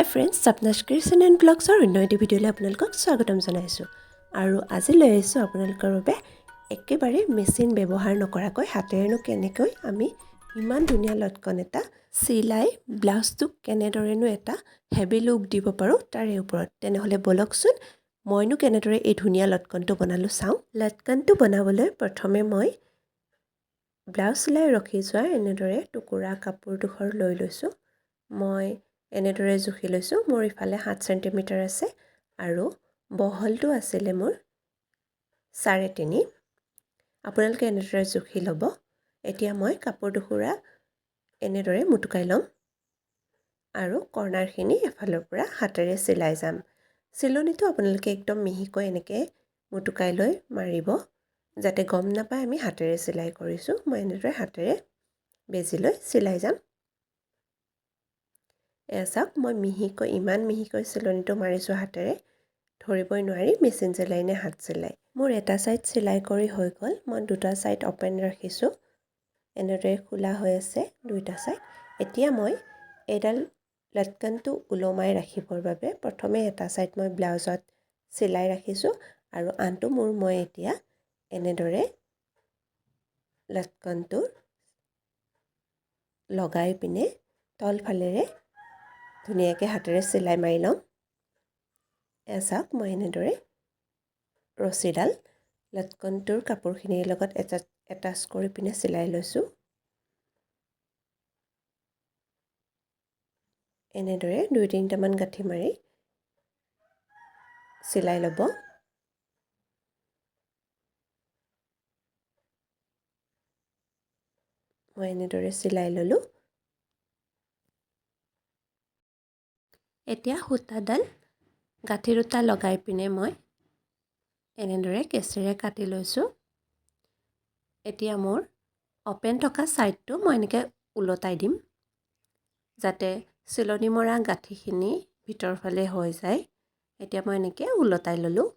High friends, স্বপ্নাছ creation and ব্লগছৰ অন্য এটি ভিডিঅ'লৈ আপোনালোকক স্বাগতম জনাইছোঁ। আৰু আজি লৈ আহিছোঁ আপোনালোকৰ বাবে একেবাৰে মেচিন ব্যৱহাৰ নকৰাকৈ হাতেৰেনো কেনেকৈ আমি ইমান ধুনীয়া লটকন এটা চিলাই ব্লাউজটোক কেনেদৰেনো এটা হেভি লুক দিব পাৰোঁ তাৰে ওপৰত। তেনেহ'লে বলকচোন মইনো কেনেদৰে এই ধুনীয়া লটকনটো বনালোঁ চাওঁ। লটকনটো বনাবলৈ প্ৰথমে মই ব্লাউজ চিলাই ৰখি যোৱা এনেদৰে টুকুৰা কাপোৰ ডোখৰ লৈ লৈছোঁ। মই এনেদৰে জুখি লৈছোঁ। মোৰ ইফালে 7 চেণ্টিমিটাৰ আছে আৰু বহলটো আছিলে মোৰ 3.5। আপোনালোকে এনেদৰে জুখি ল'ব। এতিয়া মই কাপোৰ টুকুৰা এনেদৰে মুটুকাই ল'ম আৰু কৰ্ণাৰখিনি এফালৰ পৰা হাতেৰে চিলাই যাম। চিলনিটো আপোনালোকে একদম মিহিকৈ এনেকৈ মুটুকাই লৈ মাৰিব যাতে গম নাপায় আমি হাতেৰে চিলাই কৰিছোঁ। মই এনেদৰে হাতেৰে বেজি লৈ চিলাই যাম। এয়া চাওক, মই ইমান মিহিকৈ চিলনিটো মাৰিছোঁ হাতেৰে, ধৰিবই নোৱাৰি মেচিন চিলাই নে হাত চিলাই। মোৰ এটা ছাইড চিলাই কৰি হৈ গ'ল। মই দুটা ছাইড অ'পেন ৰাখিছোঁ। এনেদৰে খোলা হৈ আছে দুইটা ছাইড। এতিয়া মই এইডাল লটকনটো ওলমাই ৰাখিবৰ বাবে প্ৰথমে এটা ছাইড মই ব্লাউজত চিলাই ৰাখিছোঁ আৰু আনটো মই এতিয়া এনেদৰে লটকনটো লগাই পিনে তলফালেৰে ধুনীয়াকৈ হাতেৰে চিলাই মাৰি ল'ম। এয়া চাওক, মই এনেদৰে ৰছীডাল লটকনটোৰ কাপোৰখিনিৰ লগত এটাচ কৰি পিনে চিলাই লৈছোঁ। এনেদৰে 2-3টামান গাঁঠি মাৰি চিলাই ল'ব। মই এনেদৰে চিলাই ল'লোঁ। এতিয়া সূতাডাল গাঁঠি দুটা লগাই পিনে মই এনেদৰে কেঁচিৰে কাটি লৈছোঁ। এতিয়া মোৰ অ'পেন থকা ছাইডটো মই এনেকৈ ওলটাই দিম যাতে চিলনি মৰা গাঁঠিখিনি ভিতৰ ফালে হৈ যায়। এতিয়া মই এনেকৈ ওলটাই ল'লোঁ।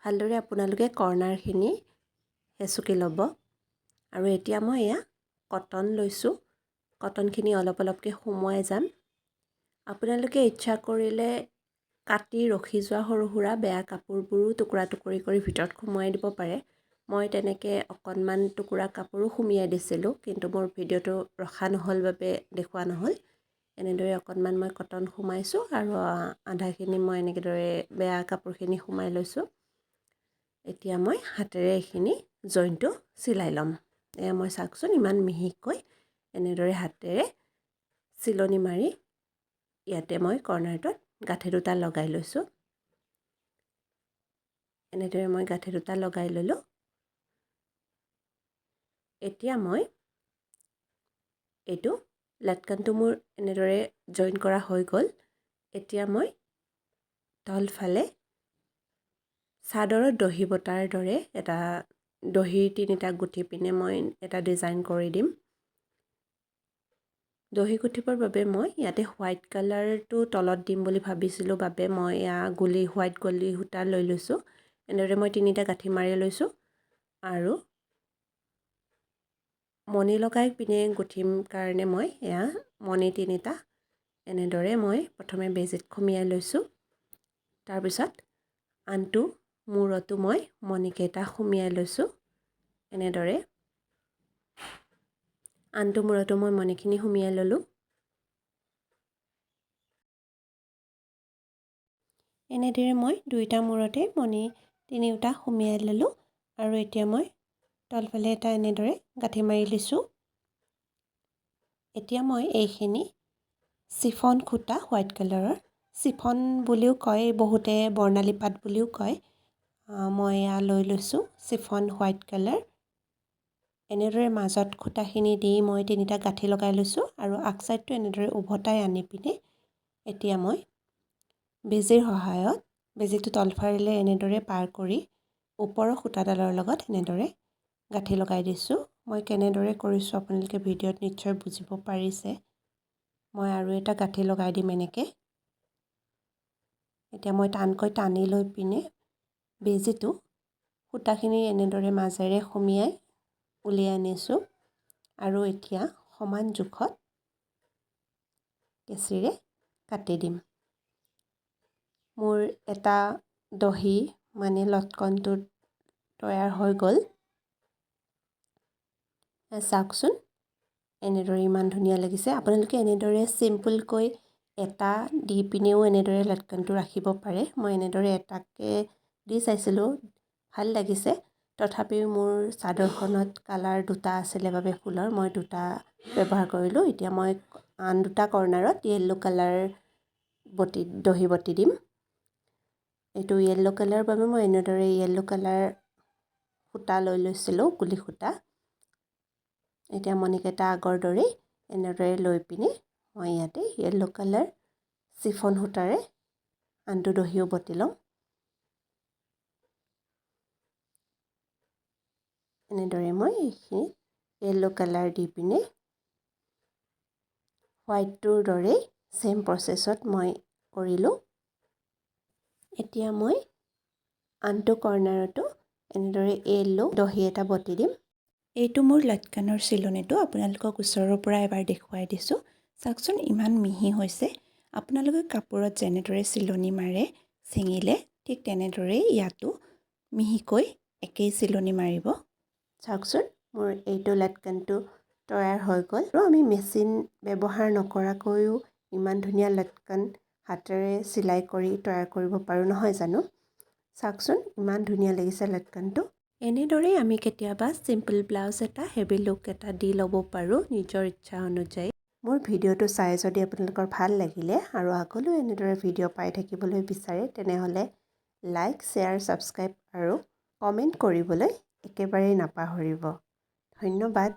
ভালদৰে আপোনালোকে কৰ্ণাৰখিনি হেঁচুকি ল'ব। আৰু এতিয়া মই এয়া কটন লৈছোঁ। কটনখিনি অলপ অলপকৈ সুমুৱাই যাম। আপোনালোকে ইচ্ছা কৰিলে কাটি ৰখি যোৱা সৰু সুৰা বেয়া কাপোৰবোৰো টুকুৰা টুকুৰি কৰি ভিতৰত সুমুৱাই দিব পাৰে। মই তেনেকৈ অকণমান টুকুৰা কাপোৰো সুমিয়াই দিছিলোঁ, কিন্তু মোৰ ভিডিঅ'টো ৰখা নহ'ল বাবে দেখুওৱা নহ'ল। এনেদৰে অকণমান মই কটন সুমাইছোঁ আৰু আধাখিনি মই এনেদৰে বেয়া কাপোৰখিনি সুমাই লৈছোঁ। এতিয়া মই হাতেৰে এইখিনি জইনটো চিলাই ল'ম। এয়া মই চাওকচোন ইমান মিহিকৈ এনেদৰে হাতেৰে চিলনি মাৰি ইয়াতে মই কৰ্ণাৰটোত গাঁঠি দুটা লগাই লৈছোঁ। এনেদৰে মই গাঁঠি দুটা লগাই ল'লোঁ। এতিয়া মই এইটো লটকনটো মোৰ এনেদৰে জইন কৰা হৈ গ'ল। এতিয়া মই তলফালে চাদৰত দহি বটাৰ দৰে এটা দহি 3টা গুঠি পিনে মই এটা ডিজাইন কৰি দিম। দহি গুঠিবৰ বাবে মই ইয়াতে হোৱাইট কালাৰটো তলত দিম বুলি ভাবিছিলোঁ বাবে মই হোৱাইট গুলি সূতা লৈ লৈছোঁ। এনেদৰে মই 3টা গাঁঠি মাৰি লৈছোঁ আৰু মণি লগাই পিনে গুঠিম কাৰণে মই এয়া মণি 3টা এনেদৰে মই প্ৰথমে বেজিত সুমিয়াই লৈছোঁ। তাৰপিছত আনটো মূৰতো মই মণিকেইটা সুমিয়াই লৈছোঁ। এনেদৰে আনটো মূৰতো মই মণিখিনি সুমিয়াই ল'লোঁ। এনেদৰে মই দুইটা মূৰতে মণি 3টা সুমিয়াই ল'লোঁ আৰু এতিয়া মই তলফালে এটা এনেদৰে গাঁঠি মাৰি লৈছোঁ। এতিয়া মই এইখিনি চিফন সূতা হোৱাইট কালাৰৰ, চিফন বুলিও কয় বহুতে, বৰ্ণালী পাট বুলিও কয়। মই এয়া লৈ লৈছোঁ চিফন হোৱাইট কালাৰ। এনেদৰে মাজত সূতাখিনি দি মই 3টা গাঁঠি লগাই লৈছোঁ আৰু আগ চাইডটো এনেদৰে উভতাই আনি পিনে এতিয়া মই বেজিৰ সহায়ত বেজিটো তলফালে এনেদৰে পাৰ কৰি ওপৰৰ সূতাডালৰ লগত এনেদৰে গাঁঠি লগাই দিছোঁ। মই কেনেদৰে কৰিছোঁ আপোনালোকে ভিডিঅ'ত নিশ্চয় বুজিব পাৰিছে। মই আৰু এটা গাঁঠি লগাই দিম এনেকৈ। এতিয়া মই টানকৈ টানি লৈ পিনে বেজিটো সূতাখিনি এনেদৰে মাজেৰে সুমিয়াই উলিয়াই আনিছোঁ আৰু এতিয়া সমান জোখত কেঁচিৰে কাটি দিম। মোৰ এটা দহি মানে লটকনটো তৈয়াৰ হৈ গ'ল। চাওকচোন এনেদৰে ইমান ধুনীয়া লাগিছে। আপোনালোকে এনেদৰে চিম্পলকৈ এটা দি পিনেও এনেদৰে লটকনটো ৰাখিব পাৰে। মই এনেদৰে এটাকে দি চাইছিলোঁ, ভাল লাগিছে। তথাপিও মোৰ চাদৰখনত কালাৰ দুটা আছিলে বাবে ফুলৰ মই দুটা ব্যৱহাৰ কৰিলোঁ। এতিয়া মই আন দুটা কৰ্নাৰত য়েল্লো কালাৰ দহি বটি দিম। এইটো য়েল্লো কালাৰ বাবে মই এনেদৰে য়েল্লো কালাৰ সূতা লৈ লৈছিলোঁ, গুলি সূতা। এতিয়া মণিকেইটা আগৰ দৰেই এনেদৰে লৈ পিনে মই ইয়াতে য়েল্লো কালাৰ চিফন সূতাৰে আনটো দহিও বটি ল'ম। এনেদৰে মই এইখিনি য়েল্লো কালাৰ দি পিনে হোৱাইটটোৰ দৰেই ছেম প্ৰচেছত মই কৰিলোঁ। এতিয়া মই আনটো কৰ্নাৰতো এনেদৰে য়েল্লো দহি এটা বটি দিম। এইটো মোৰ লটকানৰ চিলনিটো আপোনালোকক ওচৰৰ পৰা এবাৰ দেখুৱাই দিছোঁ। চাওকচোন ইমান মিহি হৈছে। আপোনালোকে কাপোৰত যেনেদৰে চিলনি মাৰে ছিঙিলে ঠিক তেনেদৰেই ইয়াতো মিহিকৈ একেই চিলনি মাৰিব। চাওকচোন মোৰ এইটো লটকানটো তৈয়াৰ হৈ গ'ল। আৰু আমি মেচিন ব্যৱহাৰ নকৰাকৈও ইমান ধুনীয়া লটকান হাতেৰে চিলাই কৰি তৈয়াৰ কৰিব পাৰোঁ নহয় জানো। চাওকচোন ইমান ধুনীয়া লাগিছে লটকানটো। এনেদৰেই আমি কেতিয়াবা চিম্পল ব্লাউজ এটা হেভি লুক এটা দি ল'ব পাৰোঁ নিজৰ ইচ্ছা অনুযায়ী। মোৰ ভিডিঅ'টো চাই যদি আপোনালোকৰ ভাল লাগিলে আৰু আগলৈও এনেদৰে ভিডিঅ' পাই থাকিবলৈ বিচাৰে তেনেহ'লে লাইক, শ্বেয়াৰ, ছাবস্ক্ৰাইব আৰু কমেণ্ট কৰিবলৈ একেবাৰেই নাপাহৰিব। ধন্যবাদ।